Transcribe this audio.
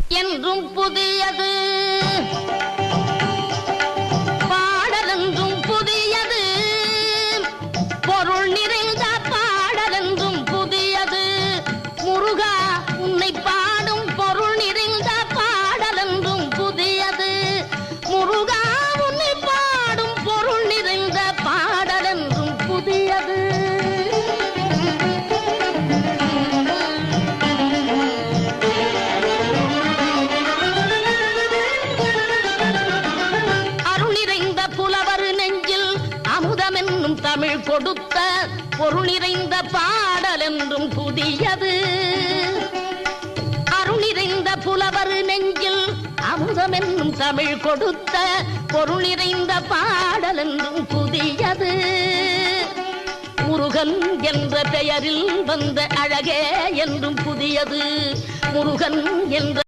என்றும் புதியது, பாடலென்றும் புதியது, பொருள் நிறைந்த பாடலென்றும் புதியது. முருகா உன்னை பாடும் பொருள் நிறைந்த பாடலென்றும் புதியது. முருகா உன்னை பாடும் பொருள் நிறைந்த பாடலென்றும் புதியது. தமிழ் கொடுத்த பொருள் நிறைந்த பாடல் என்றும் புதியது. அருள் நிறைந்த புலவர் நெஞ்சில் அமுதம் என்னும் தமிழ் கொடுத்த பொருள் நிறைந்த பாடல் என்றும் புதியது. முருகன் என்ற பெயரில் வந்த அழகே என்றும் புதியது. முருகன் என்ற